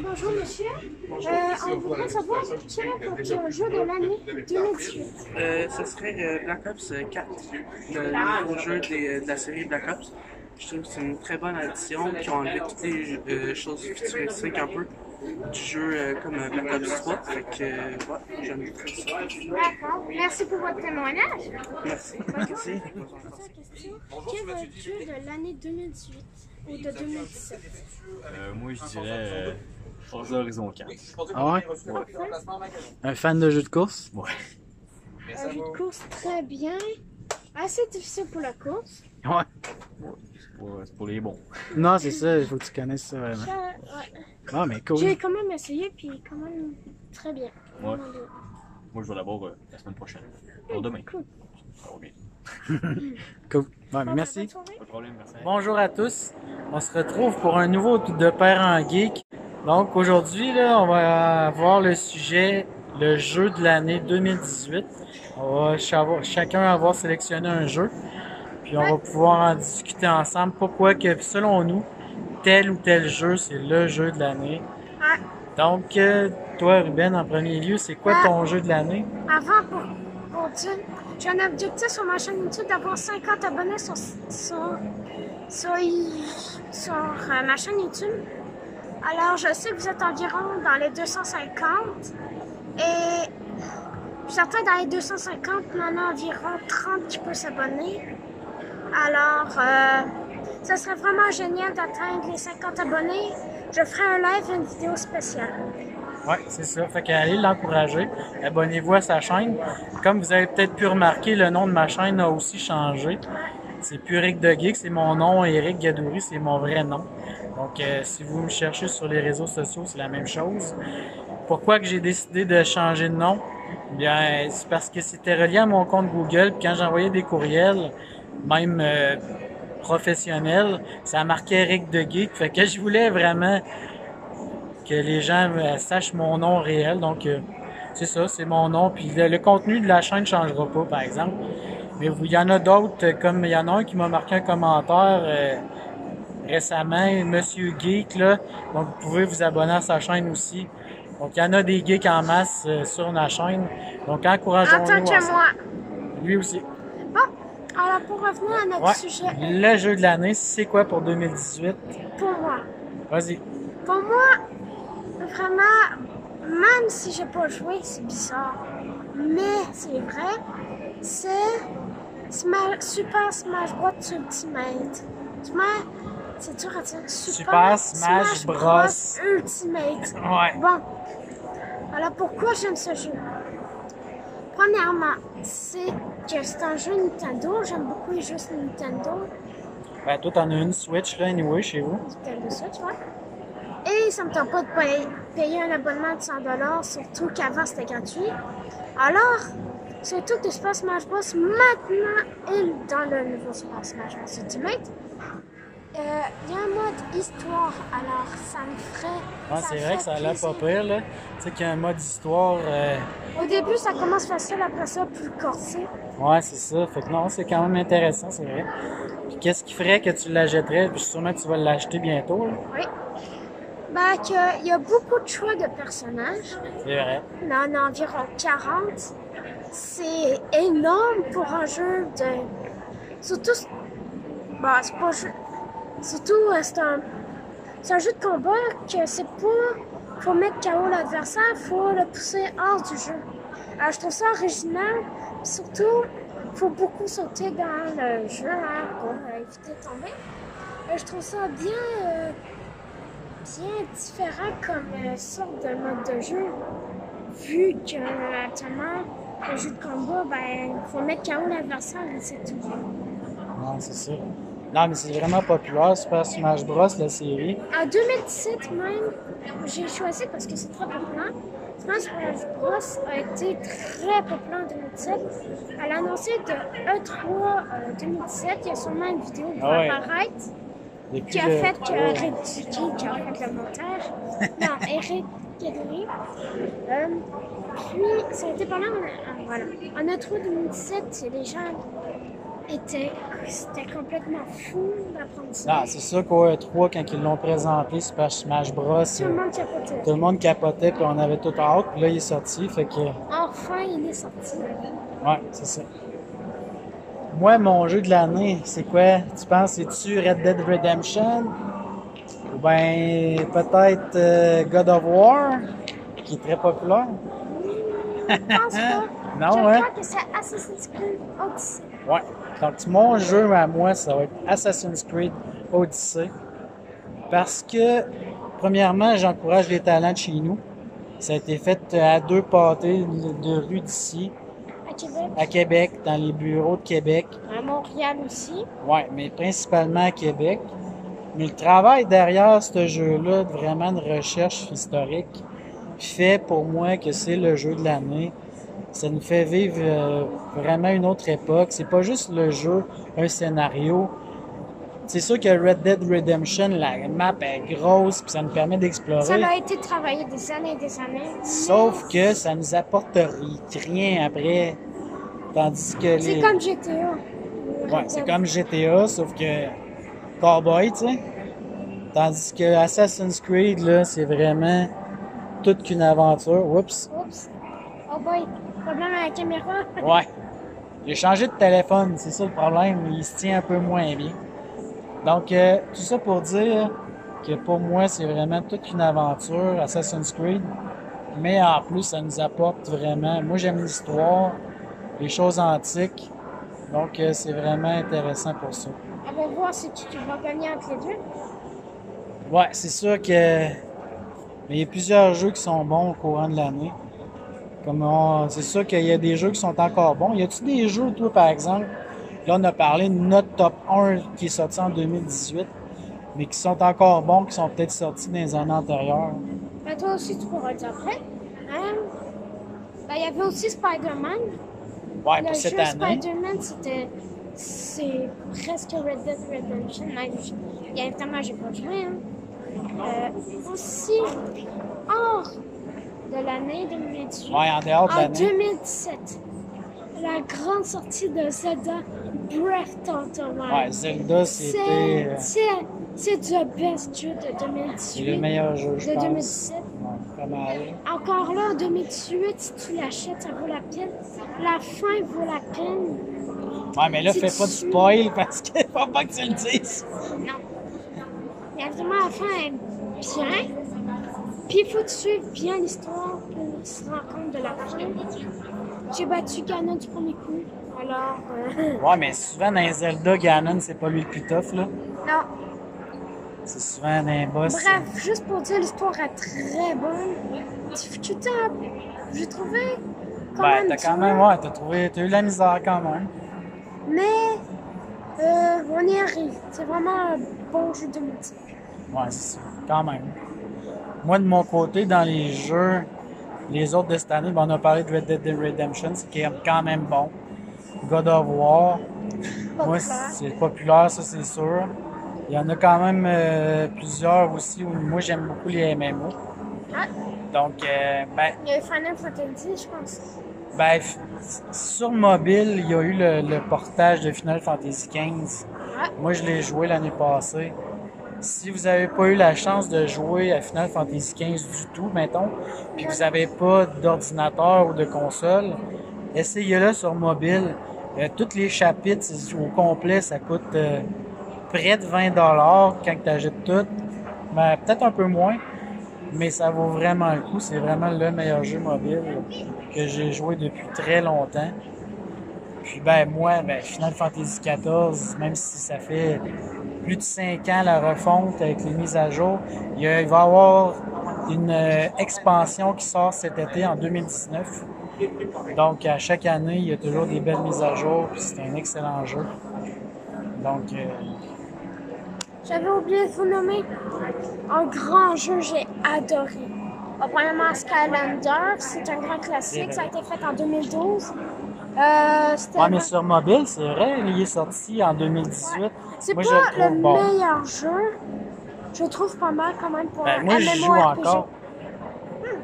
Bonjour monsieur, on voudrait savoir quel est votre jeu de l'année 2018. Ce serait Black Ops 4, le nouveau jeu de la série Black Ops. Je trouve que c'est une très bonne addition qui ont enlevé toutes les choses futuristiques un peu du jeu comme Black Ops 3. Fait que, ouais, j'aime beaucoup ça. D'accord, merci pour votre témoignage. Merci. Merci. Question. Quel est votre jeu de l'année 2018 ou de 2017? Moi, je dirais Forza Horizon 4. Ah ouais? Ouais. Un fan de jeux de course? Ouais. Un jeu de course très bien, assez difficile pour la course. Ouais. C'est pour les bons. Non, c'est ça, il faut que tu connaisses ça vraiment. Ouais. Ah, mais cool. J'ai quand même essayé, puis quand même très bien. Ouais. Moi, je vais l'avoir la semaine prochaine. Pour demain. Cool. Ça va bien. Cool. Ouais, Bonne merci. soirée. Pas de problème, merci. Bonjour à tous. On se retrouve pour un nouveau de Père en Geek. Donc aujourd'hui, là, on va voir le sujet, le jeu de l'année 2018. On va chacun avoir sélectionné un jeu. Puis on va pouvoir en discuter ensemble. Pourquoi que, selon nous, tel ou tel jeu, c'est le jeu de l'année. Ouais. Donc, toi, Ruben, en premier lieu, c'est quoi ton jeu de l'année? Avant, pour dire, j'ai un objectif sur ma chaîne YouTube d'avoir 50 abonnés sur ma chaîne YouTube. Alors, je sais que vous êtes environ dans les 250 et certains dans les 250, il y en a environ 30 qui peuvent s'abonner. Alors, ça serait vraiment génial d'atteindre les 50 abonnés. Je ferai un live et une vidéo spéciale. Ouais, c'est ça. Fait qu'allez l'encourager. Abonnez-vous à sa chaîne. Comme vous avez peut-être pu remarquer, le nom de ma chaîne a aussi changé. C'est plus Eric de Geek, c'est mon nom. Eric Gadouri, c'est mon vrai nom. Donc, si vous me cherchez sur les réseaux sociaux, c'est la même chose. Pourquoi que j'ai décidé de changer de nom? Bien, c'est parce que c'était relié à mon compte Google. Puis quand j'envoyais des courriels, même professionnels, ça marquait Eric de Geek. Fait que je voulais vraiment que les gens sachent mon nom réel. Donc, c'est ça, c'est mon nom. Puis le contenu de la chaîne ne changera pas, par exemple. Mais il y en a d'autres, comme il y en a un qui m'a marqué un commentaire récemment, Monsieur Geek, là. Donc, vous pouvez vous abonner à sa chaîne aussi. Donc, il y en a des geeks en masse sur ma chaîne. Donc, encourageons-nous. En tant que ensemble. moi. Lui aussi. Bon, alors pour revenir à notre sujet, Le jeu de l'année, c'est quoi pour 2018? pour moi. Vas-y. Pour moi, vraiment, même si j'ai pas joué, c'est bizarre. Mais c'est vrai, c'est Super Smash Bros Ultimate. C'est dur à dire. Super Smash Bros. Ultimate. Ouais. Bon, alors pourquoi j'aime ce jeu? Premièrement, c'est que c'est un jeu Nintendo. J'aime beaucoup les jeux sur Nintendo. Ben, toi, t'en as une Switch, là, anyway, chez vous. Nintendo Switch, ouais. Et ça me tente pas de payer un abonnement de 100$, surtout qu'avant c'était gratuit. Alors, surtout que Super Smash Bros. Maintenant est dans le nouveau Super Smash Bros. Ultimate. Il y a un mode histoire, alors ça me ferait. Ouais, c'est vrai que ça a l'air pas pire, là. Tu sais qu'il y a un mode histoire. Au début, ça commence facile, après ça, plus corsé. Ouais, c'est ça. Fait que non, c'est quand même intéressant, c'est vrai. Puis qu'est-ce qui ferait que tu l'achèterais? Puis sûrement que tu vas l'acheter bientôt, là. Oui. Ben, il y a beaucoup de choix de personnages. C'est vrai. Il y en a environ 40. C'est énorme pour un jeu de. Surtout. Bon, c'est pas un jeu. Surtout, c'est un jeu de combat que c'est pas. Faut mettre KO l'adversaire, faut le pousser hors du jeu. Alors, je trouve ça original. Puis surtout, faut beaucoup sauter dans le jeu pour éviter de tomber. Je trouve ça bien différent comme sorte de mode de jeu. Vu que actuellement, le jeu de combat, ben, il faut mettre KO l'adversaire et c'est tout. Non, c'est ça. Non, mais c'est vraiment populaire, Super Smash Bros, la série. En 2017 même, j'ai choisi parce que c'est très populaire. Smash Bros a été très populaire en 2017. À l'annoncé de E3 2017, il y a sûrement une vidéo qui va apparaître. Qui a fait Eric Duquet, qui a fait le montage. Non, Eric Gadouri. Puis, ça a été pendant. Voilà. En E3 2017, les gens étaient c'était complètement fou d'apprendre ça. Non, c'est sûr qu'au E3, quand ils l'ont présenté, Super Smash Bros, Tout le monde capotait. tout le monde capotait, puis on avait tout hâte, puis là, il est sorti, fait que... Enfin, il est sorti. Ouais, c'est ça. Moi, mon jeu de l'année, c'est quoi? Tu penses, c'est-tu Red Dead Redemption? Ou bien peut-être God of War, qui est très populaire? Je pense pas. Non, Je ouais. crois que c'est Assassin's Creed Odyssey. Ouais. Donc, mon jeu à moi, ça va être Assassin's Creed Odyssey. Parce que, premièrement, j'encourage les talents de chez nous. Ça a été fait à 2 pâtés de rue d'ici, À Québec. à Québec, dans les bureaux de Québec. À Montréal aussi. Ouais, mais principalement à Québec. Mais le travail derrière ce jeu-là, vraiment de recherche historique, fait pour moi que c'est le jeu de l'année. Ça nous fait vivre vraiment une autre époque. C'est pas juste le jeu, un scénario. C'est sûr que Red Dead Redemption, la map est grosse, puis ça nous permet Ça d'explorer. a été travaillé des années et des années. Sauf que ça nous apporte rien après. Tandis que C'est les... comme GTA. Ouais, c'est comme GTA, sauf que Cowboy, tu sais. Tandis que Assassin's Creed, là, c'est vraiment toute qu'une aventure. Oups. Oups. Oh boy. Problème à la caméra. Ouais. J'ai changé de téléphone, c'est ça le problème. Il se tient un peu moins bien. Donc, tout ça pour dire que pour moi, c'est vraiment toute une aventure, Assassin's Creed. Mais en plus, ça nous apporte vraiment... Moi, j'aime l'histoire, les choses antiques. Donc, c'est vraiment intéressant pour ça. On va voir si tu vas gagner entre les deux. Ouais, c'est sûr que... Mais il y a plusieurs jeux qui sont bons au courant de l'année. C'est sûr qu'il y a des jeux qui sont encore bons. Y a-tu des jeux, toi, par exemple? Là, on a parlé de notre top 1 qui est sorti en 2018, mais qui sont encore bons, qui sont peut-être sortis dans les années antérieures. Ben, toi aussi, tu pourras le dire après. Ben, il y avait aussi Spider-Man. Ouais, Le pour cette jeu année. Spider-Man, c'est presque Red Dead Redemption. Il y a évidemment, j'ai pas joué. Aussi, hors de l'année 2018. Ouais, en dehors de En l'année. 2017, la grande sortie de Zelda Breath of the Wild. Ouais, Zelda, c'était... C'est the best jeu de c'est 2018. le meilleur jeu, je De pense. 2017. Ouais, pas mal. Encore là, en 2018, si tu l'achètes, ça vaut la peine. La fin vaut la peine. Ouais, mais là, Si fais pas de tu- spoil parce qu'il faut pas que tu le dises. Non. Mais évidemment, la fin est bien. Puis il faut te suivre bien l'histoire pour se rendre compte de la fin. J'ai battu Ganon du premier coup. Alors, Ouais, mais souvent dans les Zelda, Ganon, c'est pas lui le plus tough, là. non. C'est souvent dans les boss. Bref, juste pour dire, l'histoire est très bonne. J'ai trouvé quand Ben, même t'as quand dur, même, ouais, t'as eu de la misère quand même. mais on y arrive. C'est vraiment un bon jeu de multi. Ouais, c'est ça, quand même. Moi, de mon côté, dans les jeux, les autres de cette année, ben, on a parlé de Red Dead Redemption, c'est qui est quand même bon. God of War, moi, c'est populaire, ça, c'est sûr. Il y en a quand même plusieurs aussi où moi, j'aime beaucoup les MMO. Ah, Donc, ben, il y a eu Final Fantasy, je pense. ben, sur mobile, il y a eu le portage de Final Fantasy XV. Ah, Moi, je l'ai joué l'année passée. Si vous n'avez pas eu la chance de jouer à Final Fantasy XV du tout, mettons, puis vous n'avez pas d'ordinateur ou de console, essayez-le sur mobile. Tous les chapitres au complet, ça coûte près de 20$ quand tu achètes tout. Ben, peut-être un peu moins, mais ça vaut vraiment le coup. C'est vraiment le meilleur jeu mobile que j'ai joué depuis très longtemps. Puis ben moi, ben, Final Fantasy XIV, même si ça fait plus de 5 ans la refonte avec les mises à jour, il va y avoir une expansion qui sort cet été en 2019. Donc à chaque année, il y a toujours des belles mises à jour, puis c'est un excellent jeu. Donc j'avais oublié de vous nommer un grand jeu, j'ai adoré. Premièrement, Skylander, c'est un grand classique, ça a été fait en 2012. C'était ouais, mais sur mobile, c'est vrai, il est sorti en 2018. c'est Moi, pas je le trouve le bon. meilleur jeu. Je le trouve pas mal quand même pour Ben, un moi, je joue MMORPG. encore. Très bien.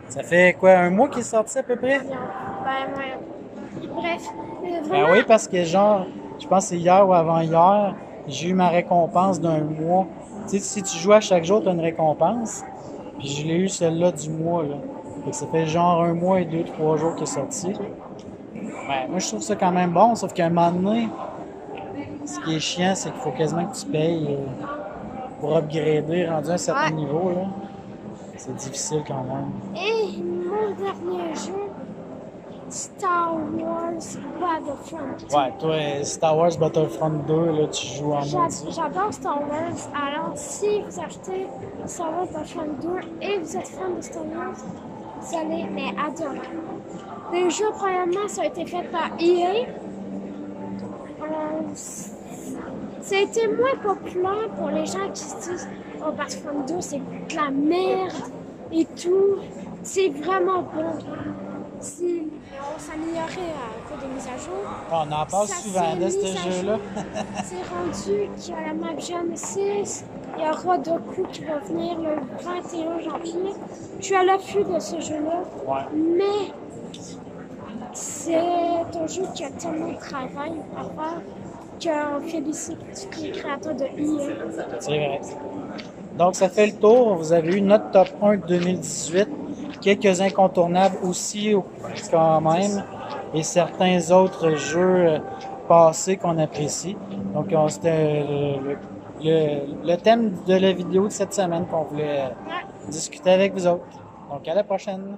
Ça fait quoi, un mois qu'il est sorti à peu près? Bien. Ben, ouais. Bref, Ben vraiment, oui, parce que genre, je pense que c'est hier ou avant-hier, j'ai eu ma récompense d'un mois. Tu sais, si tu joues à chaque jour, tu as une récompense. Puis je l'ai eu celle-là du mois, là. Fait que ça fait genre 1 mois et 2-3 jours qu'elle est sortie. Ben, moi, je trouve ça quand même bon, sauf qu'à un moment donné, ce qui est chiant, c'est qu'il faut quasiment que tu payes pour upgrader, rendu à un certain niveau, là. C'est difficile quand même. Et mon dernier jeu, Star Wars Battlefront 2. Ouais, toi, Star Wars Battlefront 2, là, tu joues en mode. J'adore Star Wars. Alors, si vous achetez Star Wars Battlefront 2 et vous êtes fan de Star Wars, vous allez les adorer. Les jeux, premièrement, ça a été fait par EA. Ça a été moins populaire pour les gens qui se disent « Oh, Battlefront 2, c'est de la merde et tout. » C'est vraiment bon. Si on s'améliorait à cause des mises à jour. On en parle souvent de ce jeu-là. C'est rendu qu'il y a la map Genesis. Il y aura Doku qui va venir le 21 janvier. Je suis à l'affût de ce jeu-là. Ouais. Mais c'est un jeu qui a tellement de travail à faire qu'on félicite tous les créateurs de EA. C'est vrai. Donc, ça fait le tour. Vous avez eu notre top 1 de 2018. Quelques incontournables aussi, quand même. Et certains autres jeux passés qu'on apprécie. Donc, c'était le thème de la vidéo de cette semaine qu'on voulait discuter avec vous autres. Donc, à la prochaine!